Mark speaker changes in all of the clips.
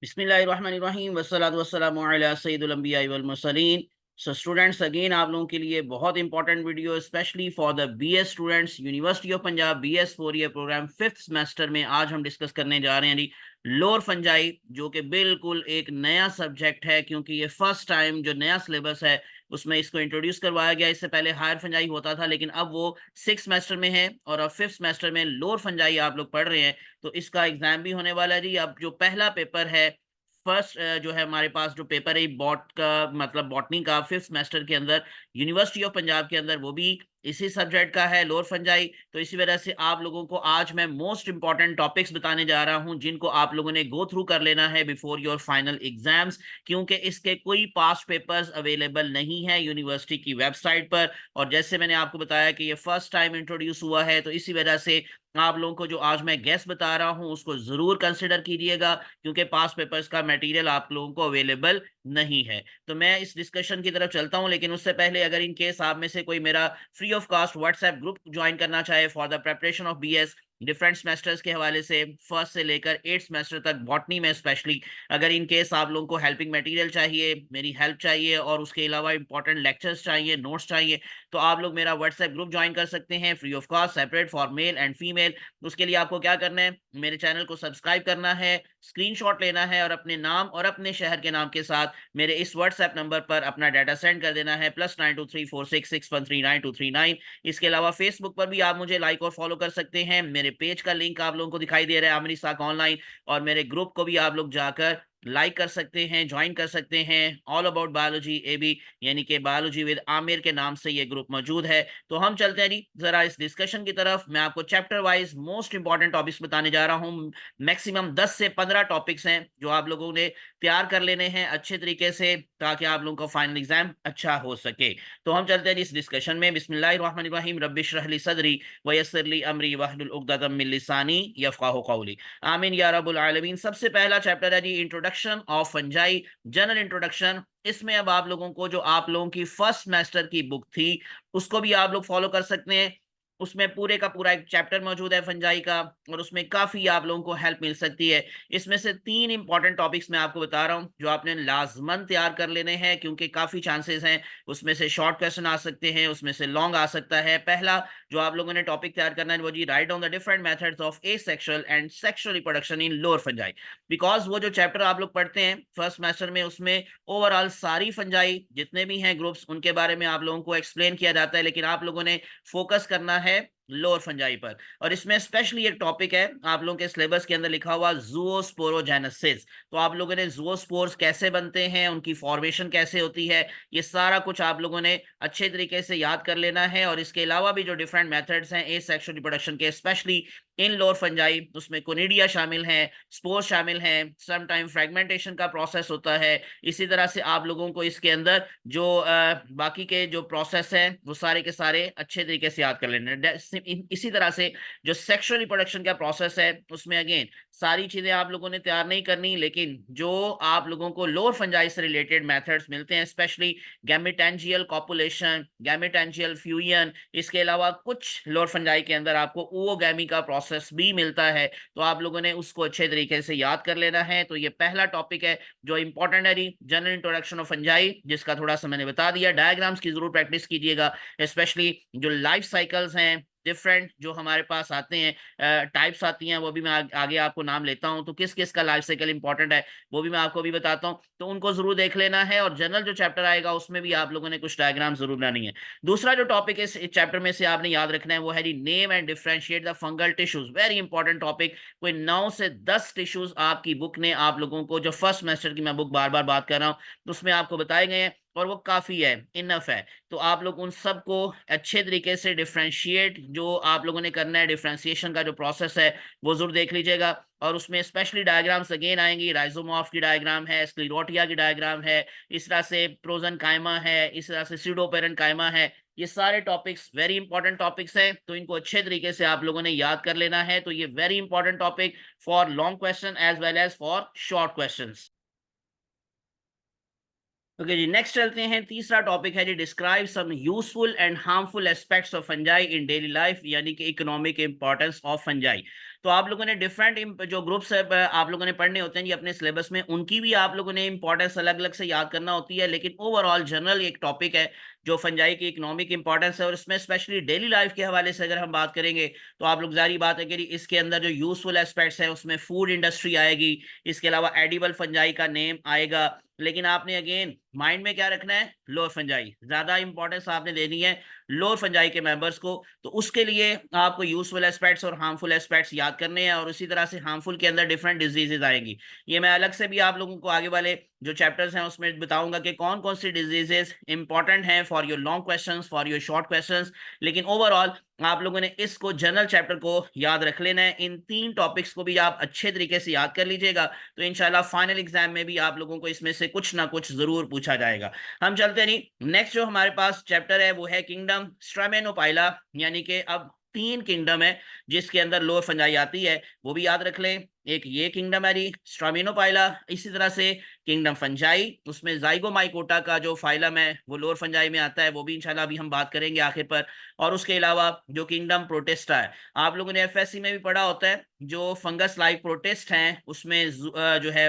Speaker 1: बिस्मिल्लाहिर्रहमानिर्रहीम वस्सलातु वस्सलामु अला सय्यिदिल अंबिया'i वल मुरसलीन। सो स्टूडेंट्स, अगेन आप लोगों के लिए बहुत important video specially for the BS students, university of Punjab BS 4 year program fifth semester में आज हम डिस्कस करने जा रहे हैं जी लोअर फंजाई, जो कि बिल्कुल एक नया सब्जेक्ट है क्योंकि ये फर्स्ट टाइम जो नया सिलेबस है उसमें इसको इंट्रोड्यूस करवाया गया। इससे पहले हायर फंजाई होता था लेकिन अब वो सिक्स सेमेस्टर में है और अब फिफ्थ सेमेस्टर में लोअर फंजाई आप लोग पढ़ रहे हैं। तो इसका एग्जाम भी होने वाला है जी। अब जो पहला पेपर है फर्स्ट जो है हमारे पास जो पेपर है बॉट का मतलब बॉटनी का फिफ्थ सेमेस्टर के अंदर यूनिवर्सिटी ऑफ पंजाब के अंदर, वो भी इसी सब्जेक्ट का है लोअर फंजाई। तो इसी वजह से आप लोगों को आज मैं मोस्ट इंपॉर्टेंट टॉपिक्स बताने जा रहा हूं जिनको आप लोगों ने गो थ्रू कर लेना है बिफोर योर फाइनल एग्जाम्स, क्योंकि इसके कोई पास्ट पेपर्स अवेलेबल नहीं है यूनिवर्सिटी की वेबसाइट पर। और जैसे मैंने आपको बताया कि ये फर्स्ट टाइम इंट्रोड्यूस हुआ है, तो इसी वजह से आप लोगों को जो आज मैं गेस बता रहा हूं उसको जरूर कंसिडर कीजिएगा, क्योंकि पास पेपर्स का मटेरियल आप लोगों को अवेलेबल नहीं है। तो मैं इस डिस्कशन की तरफ चलता हूं, लेकिन उससे पहले अगर इन केस आप में से कोई मेरा free of cost WhatsApp group join करना चाहे for the preparation of BS different semesters के हवाले से फर्स्ट से लेकर एट सेमेस्टर तक बॉटनी में स्पेशली, अगर इन केस आप लोगों को हेल्पिंग मटेरियल चाहिए, मेरी हेल्प चाहिए और उसके अलावा इंपॉर्टेंट लेक्चर्स चाहिए, नोट्स चाहिए, तो आप लोग मेरा व्हाट्सएप ग्रुप ज्वाइन कर सकते हैं free of cost, separate for male and female. उसके लिए आपको क्या करना है, मेरे चैनल को सब्सक्राइब करना है, स्क्रीनशॉट लेना है और अपने नाम और अपने शहर के नाम के साथ मेरे इस व्हाट्सएप नंबर पर अपना डाटा सेंड कर देना है +923466139239। इसके अलावा फेसबुक पर भी आप मुझे लाइक और फॉलो कर सकते हैं। मेरे पेज का लिंक आप लोगों को दिखाई दे रहा है, आमिर इसाक ऑनलाइन, और मेरे ग्रुप को भी आप लोग जाकर लाइक कर सकते हैं, ज्वाइन कर सकते हैं। All about biology A B, यानी कि बायोलॉजी विद आमिर के नाम से ये ग्रुप मौजूद है। तो हम चलते हैं जी जरा इस डिस्कशन की तरफ। मैं आपको chapter wise most important topics बताने जा रहा हूं। मैक्सिमम 10 से 15 टॉपिक्स हैं जो आप लोगों ने तैयार कर लेने हैं अच्छे तरीके से, ताकि आप लोगों का फाइनल एग्जाम अच्छा हो सके। तो हम चलते हैं जी इस डिस्कशन में। बिस्मिल्लाहिर्रहमानिर्रहीम, रब्बिश रह ली सदरी वयस्सिर ली अमरी वहलुल उक़दतम मिन लिसानी यफ़क़हू क़ौली। आमीन या रब्बुल आलमीन। सबसे पहला चैप्टर है जी introduction of fungi, general introduction. इसमें अब आप लोगों को जो आप लोगों की फर्स्ट सेमेस्टर की बुक थी उसको भी आप लोग फॉलो कर सकते हैं। उसमें पूरे का पूरा एक चैप्टर मौजूद है फंजाई का, और उसमें काफी आप लोगों को हेल्प मिल सकती है। इसमें से तीन इंपॉर्टेंट टॉपिक्स मैं आपको बता रहा हूं जो आपने लाजमन तैयार कर लेने हैं, क्योंकि काफी चांसेस हैं उसमें से शॉर्ट क्वेश्चन आ सकते हैं, उसमें से लॉन्ग आ सकता है। पहला जो आप लोगों ने टॉपिक तैयार करना है वो जी write on the different methods of asexual and sexual reproduction in lower fungi. Because वो जो चैप्टर आप लोग पढ़ते हैं फर्स्ट सेमेस्टर में, उसमें ओवरऑल सारी फंजाई जितने भी हैं ग्रुप्स उनके बारे में आप लोगों को एक्सप्लेन किया जाता है, लेकिन आप लोगों ने फोकस करना है लोअर फंजाई पर। और इसमें स्पेशली एक टॉपिक है आप लोगों के सिलेबस के अंदर लिखा हुआ ज़ूओस्पोरोजेनेसिस। तो आप लोगों ने ज़ूओस्पोर्स कैसे बनते हैं, उनकी फॉर्मेशन कैसे होती है, ये सारा कुछ आप लोगों ने अच्छे तरीके से याद कर लेना है। और इसके अलावा भी जो डिफरेंट मेथड्स हैं एसेक्सुअल रिप्रोडक्शन के, स्पेशली इन लोअर फंजाई, उसमें कोनिडिया शामिल हैं, स्पोर शामिल हैं, सम टाइम फ्रेगमेंटेशन का प्रोसेस होता है। इसी तरह से आप लोगों को इसके अंदर जो बाकी के जो प्रोसेस हैं वो सारे के सारे अच्छे तरीके से याद कर लेने। इसी तरह से जो सेक्सुअल रिप्रोडक्शन का प्रोसेस है उसमें अगेन सारी चीजें आप लोगों ने तैयार नहीं करनी, लेकिन जो आप लोगों को लोअर फंजाई से रिलेटेड मेथड्स मिलते हैं, स्पेशली गैमेटेंजियल कॉपुलेशन, गैमेटेंजियल फ्यूजन, इसके अलावा कुछ लोअर फंजाई के अंदर आपको ओवोगैमी का प्रोसेस भी मिलता है, तो आप लोगों ने उसको अच्छे तरीके से याद कर लेना है। तो ये पहला टॉपिक है जो इंपॉर्टेंट है जी, जनरल इंट्रोडक्शन ऑफ फंजाई, जिसका थोड़ा सा मैंने बता दिया। डायग्राम्स की जरूर प्रैक्टिस कीजिएगा, स्पेशली जो लाइफ साइकिल्स हैं डिफरेंट जो हमारे पास आते हैं, टाइप्स आती हैं, वो भी मैं आगे आपको नाम लेता हूं। तो किस किस का लाइफ साइकिल इंपॉर्टेंट है वो भी मैं आपको अभी बताता हूं, तो उनको जरूर देख लेना है। और जनरल जो चैप्टर आएगा उसमें भी आप लोगों ने कुछ डायग्राम जरूर बनानी है। दूसरा जो टॉपिक इस चैप्टर में से आपने याद रखना है वो है name and differentiate the fungal tissues. Very important topic. कोई 9 से 10 टिश्यूज आपकी बुक ने आप लोगों को, जो फर्स्ट सेमेस्टर की मैं बुक बार बार बात कर रहा हूं उसमें आपको बताए गए हैं, और वो काफी है, इनफ है। तो आप लोग उन सब को अच्छे तरीके से डिफरेंशिएट, जो आप लोगों ने करना है डिफरेंशिएशन का जो प्रोसेस है वो जरूर देख लीजिएगा। और उसमें स्पेशली डायग्राम्स अगेन आएंगी, राइजोमॉर्फ की डायग्राम है, स्क्लेरोटिया की डायग्राम है, इस तरह से प्रोजन कायमा है, इस तरह से सीडोपेरेंट कायमा है। ये सारे टॉपिक्स वेरी इंपॉर्टेंट टॉपिक्स हैं, तो इनको अच्छे तरीके से आप लोगों ने याद कर लेना है। तो ये very important topic for long question as well as for short questions. Okay जी, नेक्स्ट चलते हैं। तीसरा टॉपिक है जी describe some useful and harmful aspects of fungi in daily life, यानी कि इकोनॉमिक इंपॉर्टेंस ऑफ फंजाई। तो आप लोगों ने डिफरेंट जो ग्रुप्स आप लोगों ने पढ़ने होते हैं ये अपने सिलेबस में, उनकी भी आप लोगों ने इंपॉर्टेंस अलग अलग से याद करना होती है, लेकिन ओवरऑल जनरल एक टॉपिक है जो फंजाई की इकोनॉमिक इंपॉर्टेंस है, और इसमें स्पेशली डेली लाइफ के हवाले से अगर हम बात करेंगे तो आप लोग जारी बात है कि इसके अंदर जो यूजफुल एस्पेक्ट्स हैं उसमें फूड इंडस्ट्री आएगी, इसके अलावा एडिबल फंजाई का नेम आएगा, लेकिन आपने अगेन माइंड में क्या रखना है, लोअर फंजाई, ज्यादा इंपॉर्टेंस आपने देनी है लोअर फंजाई के मेंबर्स को। तो उसके लिए आपको यूजफुल एस्पेक्ट्स और हार्मफुल एस्पेक्ट्स याद करने हैं, और उसी तरह से हार्मफुल के अंदर डिफरेंट डिजीजेज आएंगी। ये मैं अलग से भी आप लोगों को आगे वाले जो चैप्टर्स हैं उसमें बताऊंगा कि कौन कौन सी डिजीजेस इंपॉर्टेंट हैं for your long questions, for your short questions. लेकिन ओवरऑल आप लोगों ने इसको जनरल चैप्टर को याद रख लेना है, इन 3 टॉपिक्स को भी आप अच्छे तरीके से याद कर लीजिएगा, तो इंशाल्लाह फाइनल एग्जाम में भी आप लोगों को इसमें से कुछ ना कुछ जरूर पूछा जाएगा। हम चलते नहीं, नेक्स्ट जो हमारे पास चैप्टर है वो है किंगडम स्ट्रेमेनोपाइला, यानी कि अब 3 किंगडम है जिसके अंदर लोअर फंजाई आती है, वो भी याद रख लें। एक ये किंगडम है जी स्ट्रामिनोपाइला, इसी तरह से किंगडम फंजाई, उसमें जाइगोमाइकोटा का जो फाइलम है वो लोअर फंजाई में आता है, वो भी इंशाल्लाह अभी हम बात करेंगे आखिर पर। और उसके अलावा जो किंगडम प्रोटिस्टा है, आप लोगों ने एफएससी में भी पढ़ा होता है, जो फंगस लाइक प्रोटिस्ट हैं उसमें जो है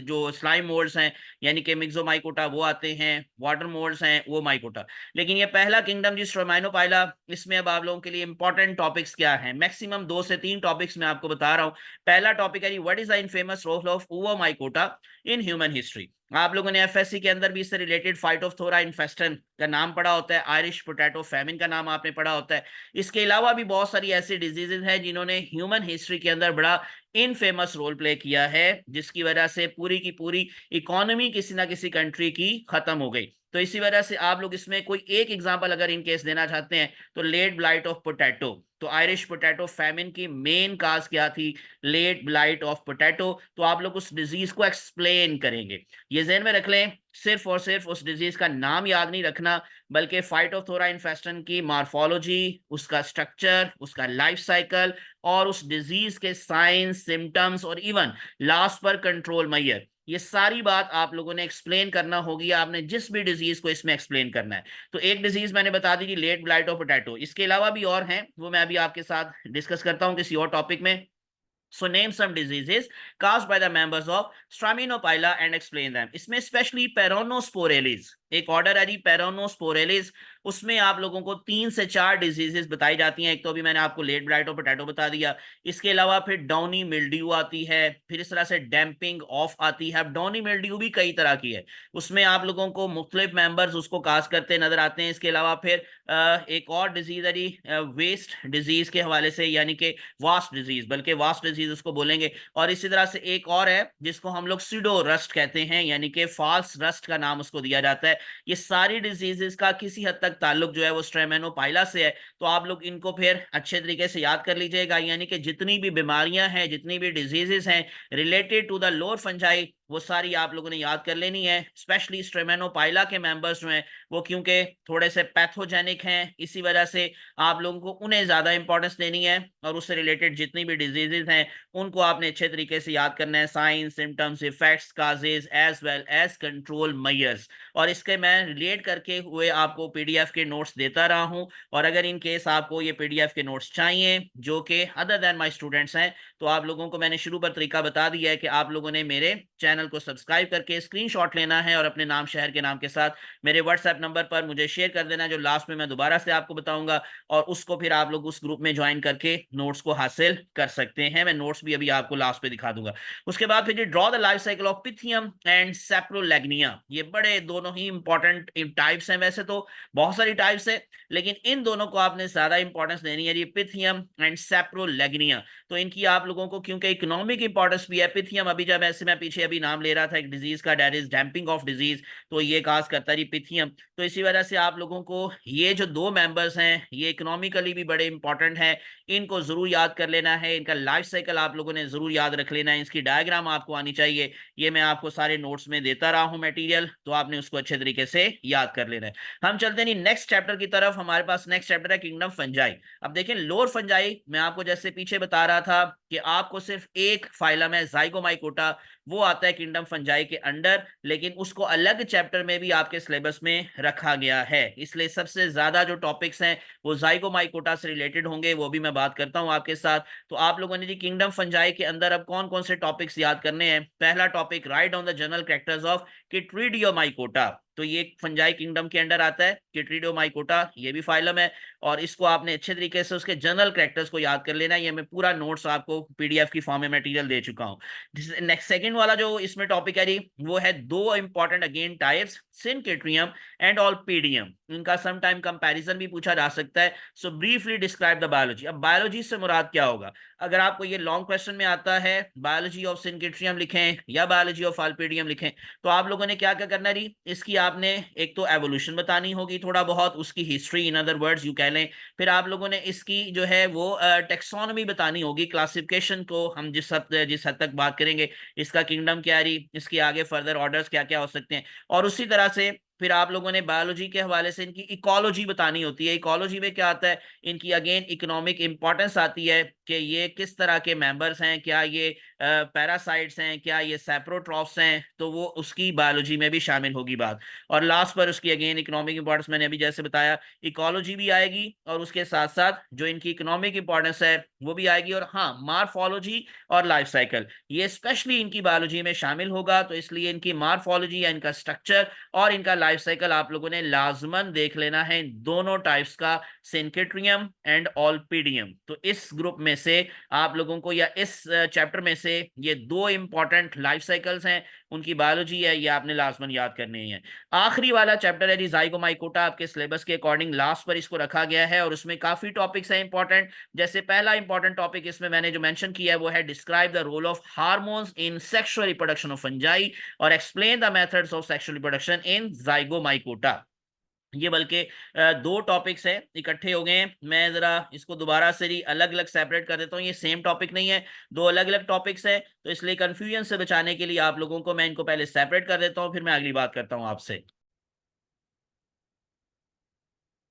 Speaker 1: जो स्लाइम मोल्ड्स हैं यानी कि मिक्सोमाइकोटा वो आते हैं, वाटर मोल्ड्स हैं वो माइकोटा। लेकिन ये पहला किंगडम जी स्ट्रोमाइनोपाइला, इसमें अब आप लोगों के लिए इंपॉर्टेंट टॉपिक्स क्या हैं, मैक्सिमम 2 से 3 टॉपिक्स मैं आपको बता रहा हूँ। पहला टॉपिक है जी what is the infamous role of oomycota in human history. आप लोगों ने एफएससी के अंदर भी इससे रिलेटेड फाइटोफथोरा इन्फेस्टन का नाम पढ़ा होता है, आयरिश पोटैटो फैमिन का नाम आपने पढ़ा होता है। इसके अलावा भी बहुत सारी ऐसी डिजीजेज हैं जिन्होंने ह्यूमन हिस्ट्री के अंदर बड़ा इनफेमस रोल प्ले किया है, जिसकी वजह से पूरी की पूरी इकोनॉमी किसी ना किसी कंट्री की खत्म हो गई। तो इसी वजह से आप लोग इसमें कोई एक एग्जांपल अगर इन केस देना चाहते हैं तो लेट ब्लाइट ऑफ पोटैटो, तो आयरिश पोटैटो फैमिन की मेन काज क्या थी, लेट ब्लाइट ऑफ पोटैटो, तो आप लोग उस डिजीज को एक्सप्लेन करेंगे। ये ज़हन में रख लें, सिर्फ और सिर्फ उस डिजीज का नाम याद नहीं रखना, बल्कि फाइटोथोरा इन्फेस्टन की मार्फोलॉजी, उसका स्ट्रक्चर, उसका लाइफ साइकिल, और उस डिजीज के साइंस, सिम्टम्स, और इवन लास्ट पर कंट्रोल मैयर, ये सारी बात आप लोगों ने एक्सप्लेन करना होगी। आपने जिस भी डिजीज को इसमें एक्सप्लेन करना है, तो एक डिजीज मैंने बता दी कि लेट ब्लाइट ऑफ पोटैटो, इसके अलावा भी और हैं, वो मैं अभी आपके साथ डिस्कस करता हूं किसी और टॉपिक में। So name some diseases caused by the members of Straminophylla and explain them. इसमें स्पेशली पेरोनोस्पोरेलिस एक ऑर्डर है जी, पेरोनोस्पोरेलिस, उसमें आप लोगों को 3 से 4 डिजीजेस बताई जाती हैं। एक तो अभी मैंने आपको लेट ब्लाइट और पोटैटो बता दिया, इसके अलावा फिर डाउनी मिल्ड्यू आती है, फिर इस तरह से डैम्पिंग ऑफ आती है। अब डाउनी मिल्ड्यू भी कई तरह की है, उसमें आप लोगों को मुख्तलिफ मेंबर्स उसको काज करते नजर आते हैं। इसके अलावा फिर एक और डिजीज है जी वेस्ट डिजीज के हवाले से, यानी कि वास्ट डिजीज, बल्कि वास्ट डिजीज उसको बोलेंगे। और इसी तरह से एक और है जिसको हम लोग सीडो रस्ट कहते हैं, यानी कि फॉल्स रस्ट का नाम उसको दिया जाता है। ये सारी डिजीजेस का किसी हद तक ताल्लुक जो है वो स्ट्रेमेनोपाइला से है, तो आप लोग इनको फिर अच्छे तरीके से याद कर लीजिएगा। यानी कि जितनी भी बीमारियां हैं, जितनी भी डिजीजेस हैं related to the lower fungi, वो सारी आप लोगों ने याद कर लेनी है। स्पेशली स्ट्रेमेनोपाइला के मेंबर्स जो हैं वो क्योंकि थोड़े से पैथोजेनिक हैं, इसी वजह से आप लोगों को उन्हें ज्यादा इंपॉर्टेंस देनी है, और उससे रिलेटेड जितनी भी डिजीजेज हैं उनको आपने अच्छे तरीके से याद करना है, signs, symptoms, effects, causes as well as control measures. और इसके मैं रिलेट करके हुए आपको पीडीएफ के नोट्स देता रहा हूं, और अगर इन केस आपको ये पीडीएफ के नोट्स चाहिए जो कि अदर देन माय स्टूडेंट्स हैं, तो आप लोगों को मैंने शुरू पर तरीका बता दिया है कि आप लोगों ने मेरे चैनल को सब्सक्राइब करके स्क्रीनशॉट लेना है और अपने नाम शहर के नाम के साथ मेरे व्हाट्सएप नंबर पर मुझे शेयर कर देना, जो लास्ट में मैं दोबारा से आपको बताऊंगा, और उसको फिर आप लोग उस ग्रुप में ज्वाइन करके नोट्स को हासिल कर सकते हैं। मैं नोट्स भी अभी आपको लास्ट पे दिखा दूंगा। उसके बाद फिर draw the life cycle of pythium and saprolegnia, ये बड़े दोनों ही इंपॉर्टेंट टाइप्स हैं। वैसे तो बहुत सारी टाइप्स है, लेकिन इन दोनों को आपने ज्यादा इंपॉर्टेंस देनी है, ये पिथियम एंड सेप्रोलैग्निया। तो इनकी आप लोगों को क्योंकि इकोनॉमिक इंपॉर्टेंस भी है, पिथियम अभी जब ऐसे मैं पीछे अभी नाम ले रहा था एक डिजीज का, that is damping of disease, तो ये काज करता है पिथियम। तो इसी वजह से आप लोगों को ये जो 2 मेंबर्स हैं ये इकोनॉमिकली भी बड़े इंपॉर्टेंट हैं, इनको जरूर याद कर लेना है। इनका लाइफ साइकिल आप लोगों ने जरूर याद रख लेना है, इसकी डायग्राम आपको आनी चाहिए। ये मैं आपको सारे नोट्स में देता रहा हूं मटेरियल, तो आपने उसको अच्छे तरीके से याद कर लेना है। हम चलते हैं नेक्स्ट चैप्टर की तरफ। हमारे पास नेक्स्ट चैप्टर है किंगडम फंजाई। अब देखें लोअर फंजाई, मैं आपको जैसे पीछे बता रहा था कि आपको सिर्फ एक फाइलम है जाइगोमाइकोटा, वो आता है किंगडम फंजाई के अंडर, लेकिन उसको अलग चैप्टर में भी आपके सिलेबस में रखा गया है। इसलिए सबसे ज्यादा जो टॉपिक्स हैं वो जाइगोमाइकोटा से रिलेटेड होंगे, वो भी मैं बात करता हूं आपके साथ। तो आप लोगों ने जी किंगडम फंजाई के अंदर अब कौन कौन से टॉपिक्स याद करने हैं। पहला topic, write down the general characters of chytridiomycota. तो ये फंजाई किंगडम के अंडर आता है किट्रीडियोमाइकोटा, ये भी फाइलम है, और इसको आपने अच्छे तरीके से उसके जनरल कैरेक्टर्स को याद कर लेना है। ये मैं पूरा नोट्स आपको पीडीएफ की फॉर्म में मटेरियल दे चुका हूँ। नेक्स्ट सेकंड वाला जो इसमें टॉपिक है जी, वो है दो इंपॉर्टेंट अगेन टाइप्स, सिनकेट्रियम एंड ऑल्पीडियम। इनका सम टाइम कंपैरिजन भी पूछा जा सकता है। सो ब्रीफली डिस्क्राइब द बायोलॉजी। अब बायोलॉजी से मुराद क्या होगा? अगर आपको ये लॉन्ग क्वेश्चन में आता है बायोलॉजी ऑफ सिनकेट्रियम लिखें या बायोलॉजी ऑफ ऑल्पीडियम लिखें, तो आप लोगों ने क्या क्या करना है जी, इसकी आपने एक तो एवोल्यूशन बतानी होगी, थोड़ा बहुत उसकी history, in other words you कह लें। फिर आप लोगों ने इसकी जो है वो टेक्सोनॉमी बतानी होगी, क्लासिफिकेशन को हम जिस हद तक बात करेंगे, इसका किंगडम क्या है, इसके आगे फर्दर ऑर्डर्स क्या क्या हो सकते हैं। और उसी तरह से फिर आप लोगों ने बायोलॉजी के हवाले से इनकी इकोलॉजी बतानी होती है। इकोलॉजी में क्या आता है, इनकी अगेन इकोनॉमिक इंपॉर्टेंस आती है कि ये किस तरह के मेंबर्स हैं, क्या ये पैरासाइट्स हैं, क्या ये सैप्रोट्रॉफ्स हैं, तो वो उसकी बायोलॉजी में भी शामिल होगी बात। और लास्ट पर उसकी अगेन इकोनॉमिक इंपॉर्टेंस मैंने अभी जैसे बताया, इकोलॉजी भी आएगी और उसके साथ साथ जो इनकी इकोनॉमिक इंपॉर्टेंस है वो भी आएगी। और हाँ, मार्फोलॉजी और लाइफ साइकिल ये स्पेशली इनकी बायोलॉजी में शामिल होगा, तो इसलिए इनकी मार्फोलॉजी या इनका स्ट्रक्चर और इनका लाइफ साइकिल आप लोगों ने लाजमन देख लेना है, इन दोनों टाइप्स का, सिनकेट्रियम एंड ऑल्पीडियम। तो इस ग्रुप में से आप लोगों को, या इस चैप्टर में से, ये दो इंपॉर्टेंट लाइफ साइकिल्स हैं, उनकी बायोलॉजी है, ये आपने लाजमन याद करने हैं। आखिरी वाला चैप्टर है जाइगोमाइकोटा, आपके सिलेबस के अकॉर्डिंग लास्ट पर इसको रखा गया है, और उसमें काफी टॉपिक्स हैं इंपॉर्टेंट। जैसे पहला इंपॉर्टेंट टॉपिक इसमें मैंने जो मेंशन किया है वो है describe the role of hormones in sexual reproduction of fungi, और explain the methods of sexual reproduction in zygomycota. ये बल्कि दो टॉपिक्स हैं, इकट्ठे हो गए हैं। मैं जरा इसको दोबारा से ही अलग अलग सेपरेट कर देता हूँ, ये सेम टॉपिक नहीं है, दो अलग अलग टॉपिक्स हैं, तो इसलिए कंफ्यूजन से बचाने के लिए आप लोगों को मैं इनको पहले सेपरेट कर देता हूँ, फिर मैं अगली बात करता हूँ आपसे।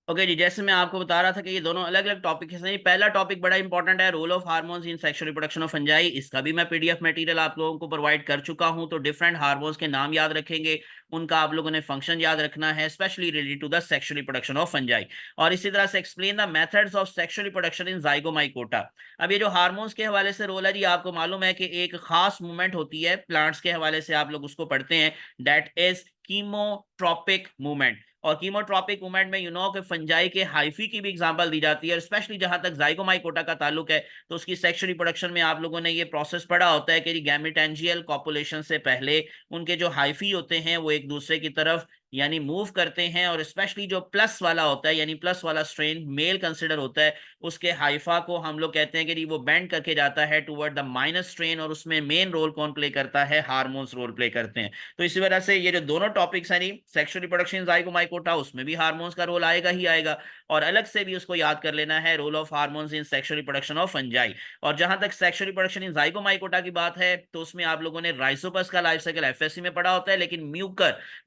Speaker 1: ओके जी, जैसे मैं आपको बता रहा था कि ये दोनों अलग अलग टॉपिक हैं। पहला टॉपिक बड़ा इंपॉर्टेंट है, role of hormones in sexual reproduction of fungi. इसका भी मैं पीडीएफ मटेरियल आप लोगों को प्रोवाइड कर चुका हूं। तो डिफरेंट हार्मोन्स के नाम याद रखेंगे, उनका आप लोगों ने फंक्शन याद रखना है, specially related to the sexual reproduction of fungi. और इसी तरह से explain the methods of sexual reproduction in zygomycota. अब ये जो हार्मोन्स के हवाले से रोल है जी, आपको मालूम है कि एक खास मूवमेंट होती है प्लांट्स के हवाले से, आप लोग उसको पढ़ते हैं, दैट इज कीमोट्रोपिक मूवमेंट। और कीमोट्रॉपिक मूवमेंट में यू नो कि फंजाई के हाइफी की भी एग्जांपल दी जाती है, स्पेशली जहां तक जाइगोमाइकोटा का ताल्लुक है, तो उसकी सेक्सुअल रिप्रोडक्शन में आप लोगों ने ये प्रोसेस पढ़ा होता है कि गैमेटेंजियल कॉपुलेशन से पहले उनके जो हाइफी होते हैं वो एक दूसरे की तरफ यानी मूव करते हैं, और स्पेशली जो प्लस वाला होता है, यानी प्लस वाला स्ट्रेन मेल कंसिडर होता है, उसके हाइफा को हम लोग कहते हैं कि वो बेंड करके जाता है टुवर्ड द माइनस स्ट्रेन, और उसमें मेन रोल कौन प्ले करता है, हार्मोन्स रोल प्ले करते हैं। तो इसी वजह से ये जो दोनों टॉपिक्स हैं सेक्सुअल रिप्रोडक्शन जाइगोमाइकोटा, उसमें भी हार्मोन्स का रोल आएगा ही आएगा, और अलग से भी उसको याद कर लेना है, role of hormones in sexual reproduction of fungi. और जहां तक सेक्सुअल रिप्रोडक्शन इन जाइगोमाइकोटा की बात है, तो उसमें आप लोगों ने राइसोपस का लाइफ साइकिल एफएससी में पढ़ा होता है, लेकिन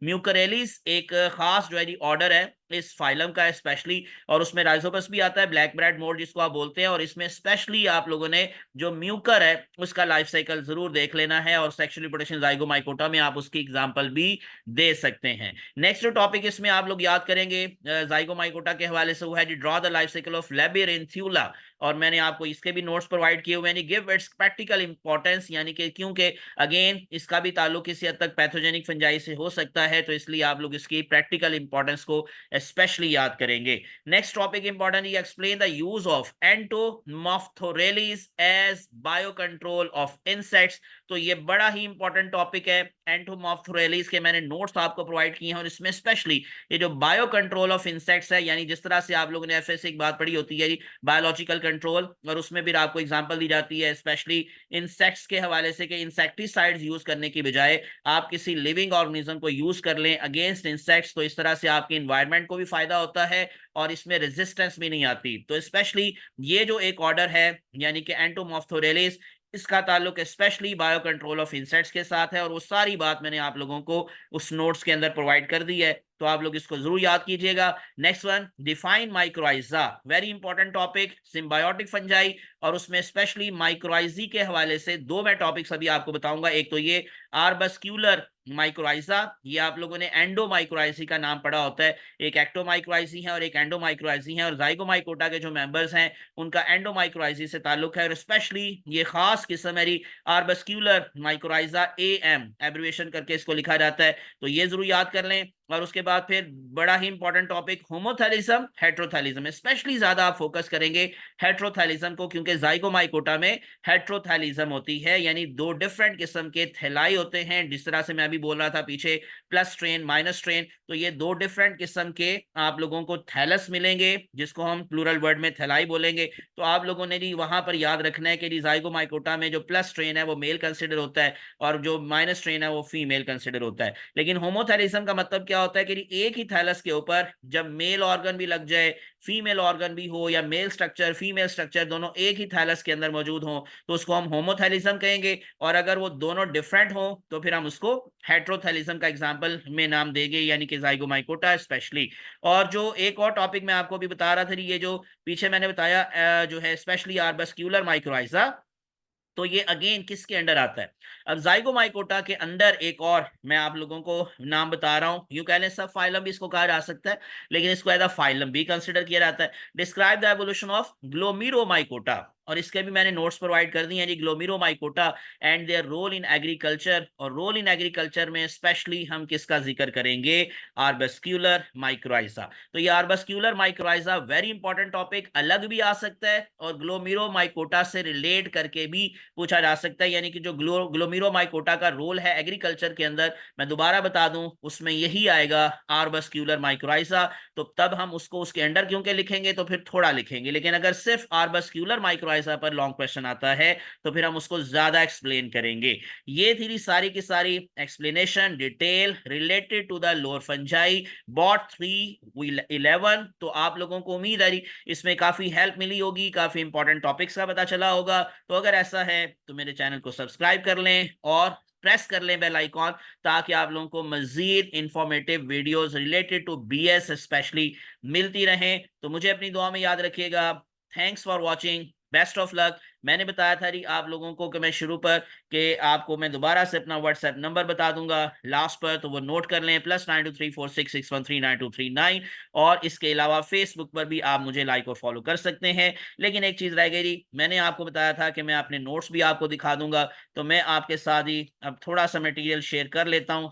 Speaker 1: म्यूकरेलिस एक खास जो है ऑर्डर है इस फाइलम का स्पेशली, और उसमें राइजोपस भी आता है, ब्लैक ब्रेड मोल्ड जिसको आप बोलते हैं, और इसमें स्पेशली आप लोगों ने जो म्यूकर है उसका लाइफ साइकिल जरूर देख लेना है, और सेक्सुअल रिप्रोडक्शन जाइगोमाइकोटा में आप उसकी एग्जांपल भी दे सकते हैं। नेक्स्ट जो टॉपिक इसमें आप लोग याद करेंगे जाइगोमाइकोटा के हवाले से, वो है draw the life cycle of labyrinthula, और मैंने आपको इसके भी नोट्स प्रोवाइड किए हुए हैं। गिव इट्स प्रैक्टिकल इंपॉर्टेंस, यानी कि क्योंकि अगेन इसका भी ताल्लुक किसी हद तक पैथोजेनिक फंजाई से हो सकता है, तो इसलिए आप लोग इसकी प्रैक्टिकल इंपॉर्टेंस को स्पेशली याद करेंगे। Next topic important, explain the use of entomophthorales as bio control of insects. तो ये बड़ा ही इंपॉर्टेंट टॉपिक है, एंटोमॉफ्थोरेलिस के मैंने नोट्स आपको प्रोवाइड किए हैं, और इसमें स्पेशली ये जो बायो कंट्रोल ऑफ इंसेक्ट्स है, यानी जिस तरह से आप लोगों ने एफएससी की बात पढ़ी होती है बायोलॉजिकल कंट्रोल, और उसमें भी आपको एग्जांपल दी जाती है स्पेशली इंसेक्ट्स के हवाले से कि इंसेक्टिसाइड्स यूज करने की बजाय आप किसी लिविंग ऑर्गेनिज्म को यूज कर लें अगेंस्ट इंसेक्ट्स, तो इस तरह से आपके इन्वायरमेंट को भी फायदा होता है और इसमें रेजिस्टेंस भी नहीं आती। तो स्पेशली ये जो एक ऑर्डर है यानी कि एंटोमॉफ्थोरेलिस, इसका ताल्लुक specially bio control of insects के साथ है, और वो सारी बात मैंने आप लोगों को उस नोट्स के अंदर प्रोवाइड कर दी है, तो आप लोग इसको जरूर याद कीजिएगा। Next one, define mycorrhiza, very important topic, symbiotic fungi और उसमें स्पेशली माइक्रोआइजी के हवाले से दो मैं टॉपिक्स अभी आपको बताऊंगा। एक तो ये आर्बस्क्यूलर माइक्रोआइजा, ये आप लोगों ने एंडोमाइक्रोआइजी का नाम पढ़ा होता है। एक एक्टोमाइक्रोआइजी है और एक एंडोमाइक्रोआइजी है, और जाइगोमाइकोटा के जो मेंबर्स हैं उनका एंडोमाइक्रोआइजी से ताल्लुक है, और स्पेशली ये खास किस्म है आर्बस्क्यूलर माइक्रोआइजा, एएम एब्रिविएशन करके इसको लिखा जाता है, तो ये जरूर याद कर लें। और उसके बाद फिर बड़ा ही इंपॉर्टेंट टॉपिक होमोथैलिज्म हेट्रोथैलिज्म, स्पेशली ज्यादा आप फोकस करेंगे हेट्रोथैलिज्म को, क्योंकि जाइगोमाइकोटा में हेट्रोथैलिज्म होती है, यानी दो डिफरेंट किस्म के थैलाई होते हैं। जिस तरह से मैं अभी बोल रहा था पीछे प्लस स्ट्रेन माइनस स्ट्रेन, तो ये दो डिफरेंट किस्म के आप लोगों को थैलस मिलेंगे, जिसको हम प्लूरल वर्ड में थैलाई बोलेंगे। तो आप लोगों ने जी वहां पर याद रखना है कि जाइगोमाइकोटा में जो प्लस स्ट्रेन है वो मेल कंसिडर होता है, और जो माइनस स्ट्रेन है वो फीमेल कंसिडर होता है। लेकिन होमोथैलिज्म का मतलब क्या होता है कि एक ही थैलस के ऊपर जब मेल ऑर्गन भी लग जाए, फीमेल ऑर्गन भी हो, या मेल स्ट्रक्चर फीमेल स्ट्रक्चर दोनों एक ही थैलस के अंदर मौजूद हो, तो उसको हम होमोथैलिज्म कहेंगे। और अगर वो दोनों डिफरेंट हो तो फिर हम उसको हेट्रोथैलिज्म का एग्जांपल में नाम देंगे, यानी कि जाइगोमाइकोटा स्पेशली। और जो एक और टॉपिक मैं आपको अभी बता रहा था, ये जो पीछे मैंने बताया जो है स्पेशली आर्बस्क्यूलर माइक्रोआइजा, तो ये अगेन किसके अंडर आता है? अब जाइगोमाइकोटा के अंदर एक और मैं आप लोगों को नाम बता रहा हूं, यूं कह लें सब फाइलम भी इसको कहा जा सकता है, लेकिन इसको एज अ फाइलम भी कंसिडर किया जाता है। Describe the evolution of Glomeromycota, और इसके भी मैंने नोट्स प्रोवाइड कर दिए हैं जी, Glomeromycota and their role in agriculture. और रोल इन एग्रीकल्चर में स्पेशली हम किसका जिक्र करेंगे? Arbuscular mycorrhiza. तो ये arbuscular mycorrhiza very important topic, अलग भी आ सकता है और ग्लोमीरोमाइकोटा से रिलेट करके भी पूछा जा सकता है, यानी कि जो ग्लोमीरोमाइकोटा का रोल है एग्रीकल्चर के अंदर, मैं दोबारा बता दूं, उसमें यही आएगा आर्बस्क्यूलर माइक्रोआइजा। तो तब हम उसको उसके अंडर क्योंकि लिखेंगे तो फिर थोड़ा लिखेंगे, लेकिन अगर सिर्फ आर्बस्क्यूलर माइक्रोआइजा पर लॉन्ग क्वेश्चन आता है तो फिर हम उसको ज्यादा एक्सप्लेन करेंगे। ये थी सारी की सारी explanation detail related to the lower fungi BOT 311। तो आप लोगों को उम्मीद है इसमें काफी हेल्प मिली होगी, काफी इंपॉर्टेंट टॉपिक्स का पता चला होगा। तो अगर ऐसा है तो मेरे चैनल को सब्सक्राइब कर लें और प्रेस कर लें बेल आइकॉन, ताकि आप लोगों को मजीद informative videos related to BS specially मिलती रहें। तो मुझे अपनी दुआ में याद रखिएगा। Thanks for watching, best of luck. मैंने बताया था आप लोगों को कि मैं शुरू पर कि आपको मैं दोबारा से अपना व्हाट्सएप नंबर बता दूंगा लास्ट पर, तो वो नोट कर लें, +923466139239। और इसके अलावा फेसबुक पर भी आप मुझे लाइक और फॉलो कर सकते हैं। लेकिन एक चीज रह गई, मैंने आपको बताया था कि मैं अपने नोट्स भी आपको दिखा दूंगा, तो मैं आपके साथ ही अब थोड़ा सा मटेरियल शेयर कर लेता हूं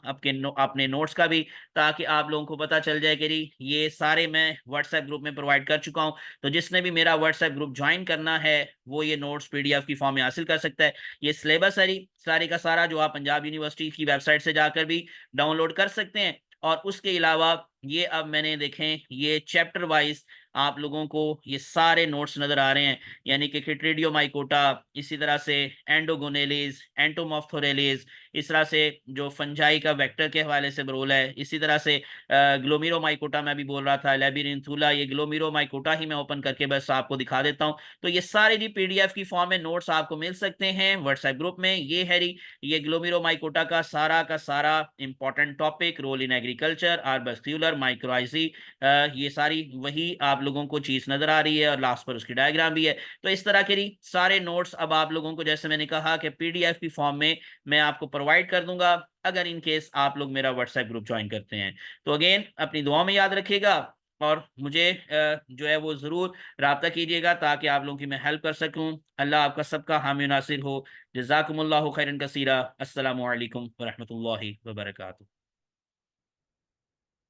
Speaker 1: अपने नोट्स का भी, ताकि आप लोगों को पता चल जाए कि ये सारे मैं व्हाट्सएप ग्रुप में प्रोवाइड कर चुका हूं। तो जिसने भी मेरा व्हाट्सएप ग्रुप ज्वाइन करना है वो ये नोट्स पीडीएफ की फॉर्म में हासिल कर सकता है। ये सिलेबस है सारे का सारा, जो आप पंजाब यूनिवर्सिटी की वेबसाइट से जाकर भी डाउनलोड कर सकते हैं। और उसके अलावा ये अब मैंने देखें, ये चैप्टर वाइज आप लोगों को ये सारे नोट्स नजर आ रहे हैं, यानी कि खिट्रीडियोमाइकोटा, इसी तरह से एंडोगोनेलिस, एंटोमॉफ्थोरेलिस, इस तरह से जो फंजाई का वेक्टर के हवाले से रोल है, इसी तरह से ग्लोमीरोमाइकोटा मैं भी बोल रहा था, लेबिरिंथुला, ये ग्लोमीरोमाइकोटा ही मैं ओपन करके बस आपको दिखा देता हूं। तो ये सारे जी पीडीएफ की फॉर्म में नोट्स आपको मिल सकते हैं व्हाट्सएप ग्रुप में। ये है ये ग्लोमीरोमाइकोटा का सारा important topic, role in agriculture, arbuscular mycorrhizae, ये सारी वही आप लोगों को चीज नजर आ रही है, और लास्ट पर उसकी डायग्राम भी है। तो इस तरह के सारे नोट्स अब आप लोगों को, जैसे मैंने कहा कि पीडीएफ की फॉर्म में मैं आपको प्रोवाइड कर दूंगा, अगर इन केस आप लोग मेरा व्हाट्सएप ग्रुप ज्वाइन करते हैं। तो अगेन अपनी दुआ में याद रखिएगा, और मुझे जो है वो जरूर राब्ता कीजिएगा, ताकि आप लोगों की मैं हेल्प कर सकूं। अल्लाह आपका सबका हामी नासिर हो। जज़ाकुमुल्लाहु खैरन कसीरा। अस्सलामु अलैकुम व रहमतुल्लाहि व बरकातुहू।